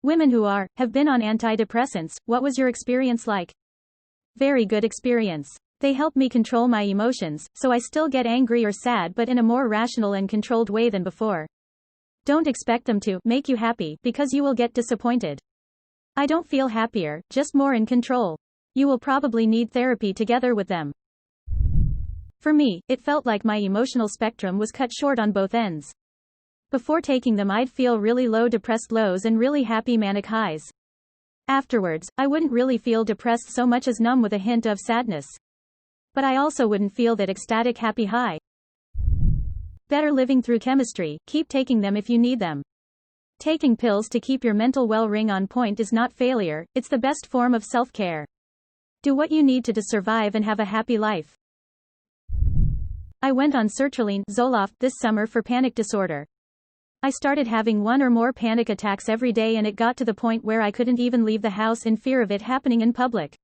Women who have been on antidepressants, what was your experience like? Very good experience. They help me control my emotions, so I still get angry or sad but in a more rational and controlled way than before. Don't expect them to make you happy because you will get disappointed. I don't feel happier, just more in control. You will probably need therapy together with them. For me, it felt like my emotional spectrum was cut short on both ends. Before taking them I'd feel really low depressed lows and really happy manic highs. Afterwards, I wouldn't really feel depressed so much as numb with a hint of sadness. But I also wouldn't feel that ecstatic happy high. Better living through chemistry, keep taking them if you need them. Taking pills to keep your mental well-ring on point is not failure, it's the best form of self-care. Do what you need to survive and have a happy life. I went on sertraline Zoloft this summer for panic disorder. I started having one or more panic attacks every day and it got to the point where I couldn't even leave the house in fear of it happening in public.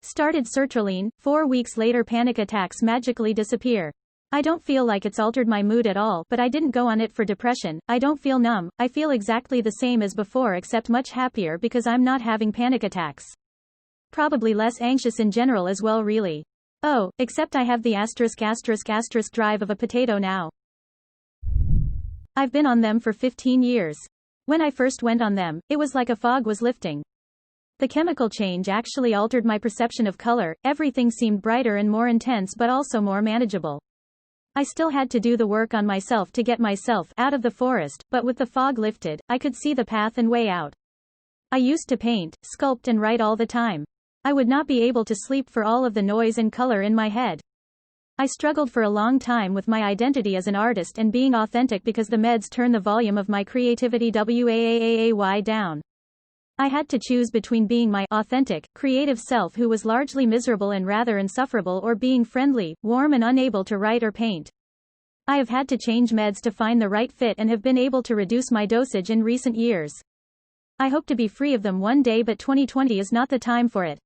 Started sertraline, 4 weeks later panic attacks magically disappear. I don't feel like it's altered my mood at all, but I didn't go on it for depression. I don't feel numb, I feel exactly the same as before except much happier because I'm not having panic attacks. Probably less anxious in general as well really. Oh, except I have the **** drive of a potato now. I've been on them for 15 years. When I first went on them, it was like a fog was lifting. The chemical change actually altered my perception of color, everything seemed brighter and more intense but also more manageable. I still had to do the work on myself to get myself out of the forest, but with the fog lifted, I could see the path and way out. I used to paint, sculpt and write all the time. I would not be able to sleep for all of the noise and color in my head. I struggled for a long time with my identity as an artist and being authentic because the meds turn the volume of my creativity way down. I had to choose between being my authentic, creative self who was largely miserable and rather insufferable or being friendly, warm and unable to write or paint. I have had to change meds to find the right fit and have been able to reduce my dosage in recent years. I hope to be free of them one day but 2020 is not the time for it.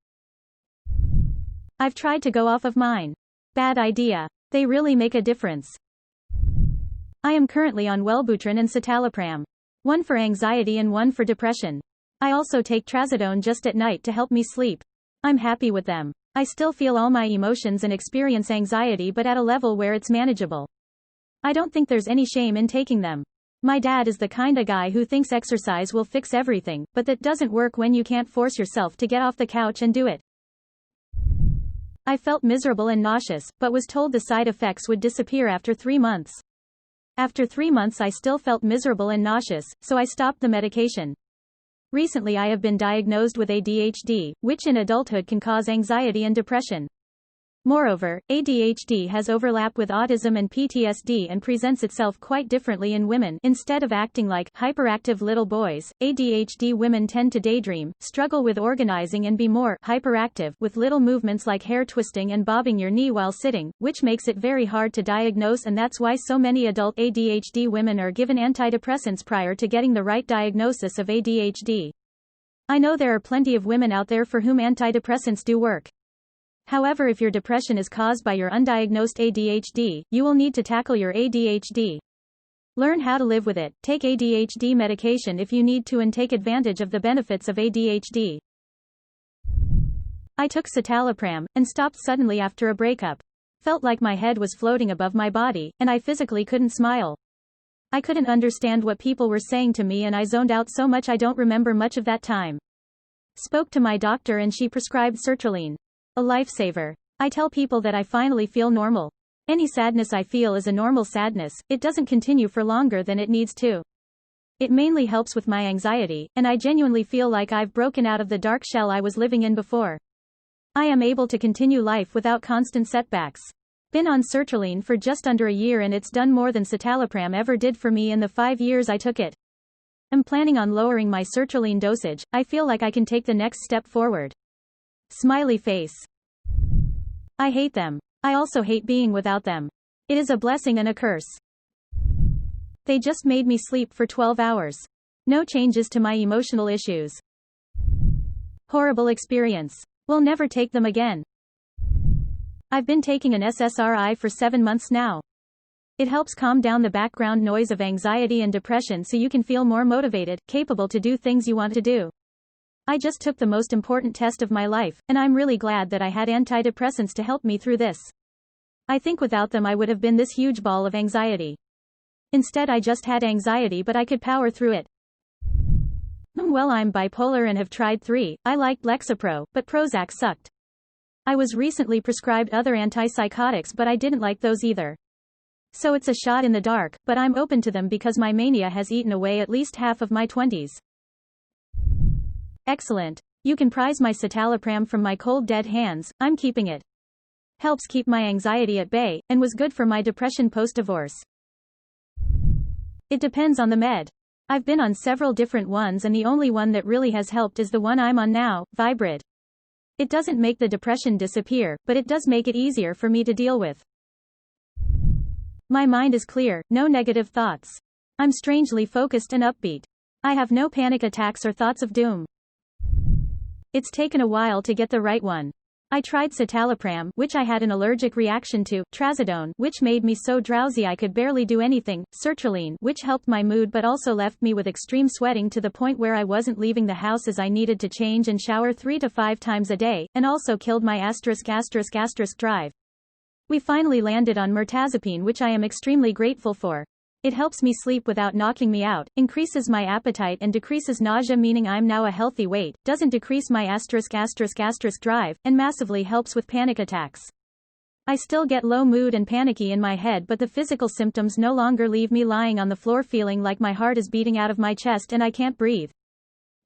I've tried to go off of mine. Bad idea. They really make a difference. I am currently on Wellbutrin and citalopram. One for anxiety and one for depression. I also take trazodone just at night to help me sleep. I'm happy with them. I still feel all my emotions and experience anxiety but at a level where it's manageable. I don't think there's any shame in taking them. My dad is the kinda guy who thinks exercise will fix everything, but that doesn't work when you can't force yourself to get off the couch and do it. I felt miserable and nauseous, but was told the side effects would disappear after 3 months. After 3 months I still felt miserable and nauseous, so I stopped the medication. Recently I have been diagnosed with ADHD, which in adulthood can cause anxiety and depression. Moreover, ADHD has overlap with autism and PTSD and presents itself quite differently in women. Instead of acting like hyperactive little boys, ADHD women tend to daydream, struggle with organizing and be more hyperactive, with little movements like hair twisting and bobbing your knee while sitting, which makes it very hard to diagnose, and that's why so many adult ADHD women are given antidepressants prior to getting the right diagnosis of ADHD. I know there are plenty of women out there for whom antidepressants do work. However, if your depression is caused by your undiagnosed ADHD, you will need to tackle your ADHD. Learn how to live with it, take ADHD medication if you need to, and take advantage of the benefits of ADHD. I took citalopram, and stopped suddenly after a breakup. Felt like my head was floating above my body, and I physically couldn't smile. I couldn't understand what people were saying to me and I zoned out so much I don't remember much of that time. Spoke to my doctor and she prescribed sertraline. A lifesaver. I tell people that I finally feel normal. Any sadness I feel is a normal sadness, it doesn't continue for longer than it needs to. It mainly helps with my anxiety, and I genuinely feel like I've broken out of the dark shell I was living in before. I am able to continue life without constant setbacks. Been on sertraline for just under a year and it's done more than citalopram ever did for me in the 5 years I took it. I'm planning on lowering my sertraline dosage. I feel like I can take the next step forward. Smiley face. I hate them. I also hate being without them. It is a blessing and a curse. They just made me sleep for 12 hours. No changes to my emotional issues. Horrible experience. Will never take them again. I've been taking an SSRI for 7 months now. It helps calm down the background noise of anxiety and depression so you can feel more motivated, capable to do things you want to do. I just took the most important test of my life, and I'm really glad that I had antidepressants to help me through this. I think without them I would have been this huge ball of anxiety. Instead I just had anxiety, but I could power through it. Well, I'm bipolar and have tried 3. I liked Lexapro, but Prozac sucked. I was recently prescribed other antipsychotics, but I didn't like those either. So it's a shot in the dark, but I'm open to them because my mania has eaten away at least half of my 20s. Excellent. You can prize my citalopram from my cold dead hands, I'm keeping it. Helps keep my anxiety at bay, and was good for my depression post-divorce. It depends on the med. I've been on several different ones and the only one that really has helped is the one I'm on now, Vibrid. It doesn't make the depression disappear, but it does make it easier for me to deal with. My mind is clear, no negative thoughts. I'm strangely focused and upbeat. I have no panic attacks or thoughts of doom. It's taken a while to get the right one. I tried citalopram, which I had an allergic reaction to, trazodone, which made me so drowsy I could barely do anything, sertraline, which helped my mood but also left me with extreme sweating to the point where I wasn't leaving the house as I needed to change and shower 3 to 5 times a day, and also killed my **** drive. We finally landed on mirtazapine, which I am extremely grateful for. It helps me sleep without knocking me out, increases my appetite and decreases nausea, meaning I'm now a healthy weight, doesn't decrease my **** drive, and massively helps with panic attacks. I still get low mood and panicky in my head, but the physical symptoms no longer leave me lying on the floor feeling like my heart is beating out of my chest and I can't breathe.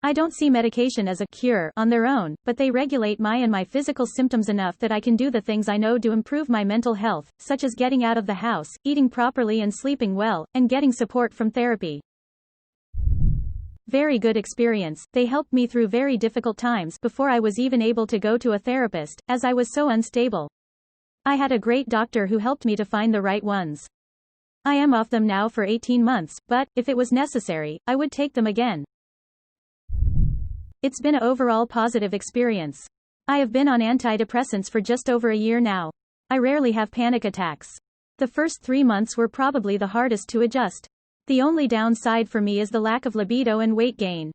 I don't see medication as a cure on their own, but they regulate my physical symptoms enough that I can do the things I know to improve my mental health, such as getting out of the house, eating properly and sleeping well, and getting support from therapy. Very good experience. They helped me through very difficult times before I was even able to go to a therapist, as I was so unstable. I had a great doctor who helped me to find the right ones. I am off them now for 18 months, but, if it was necessary, I would take them again. It's been an overall positive experience. I have been on antidepressants for just over a year now. I rarely have panic attacks. The first 3 months were probably the hardest to adjust. The only downside for me is the lack of libido and weight gain.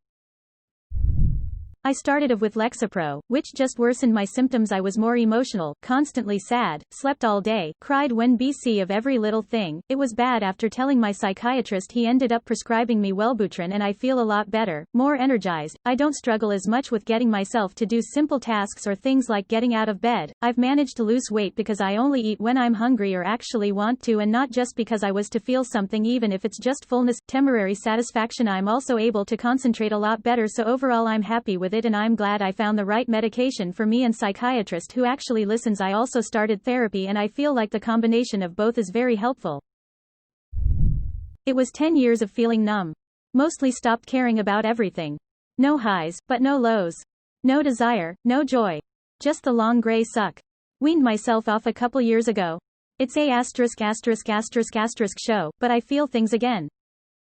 I started with Lexapro, which just worsened my symptoms. I was more emotional, constantly sad, slept all day, cried when BC of every little thing. It was bad. After telling my psychiatrist, he ended up prescribing me Wellbutrin and I feel a lot better, more energized. I don't struggle as much with getting myself to do simple tasks or things like getting out of bed. I've managed to lose weight because I only eat when I'm hungry or actually want to, and not just because I was to feel something, even if it's just fullness, temporary satisfaction. I'm also able to concentrate a lot better, so overall I'm happy with it and I'm glad I found the right medication for me and psychiatrist who actually listens. I also started therapy and I feel like the combination of both is very helpful. It was 10 years of feeling numb. Mostly stopped caring about everything. No highs, but no lows. No desire, no joy. Just the long gray suck. Weaned myself off a couple years ago. It's a **** show, but I feel things again.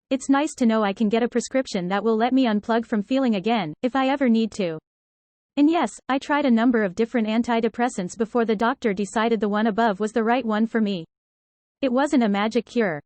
It's nice to know I can get a prescription that will let me unplug from feeling again, if I ever need to. And yes, I tried a number of different antidepressants before the doctor decided the one above was the right one for me. It wasn't a magic cure.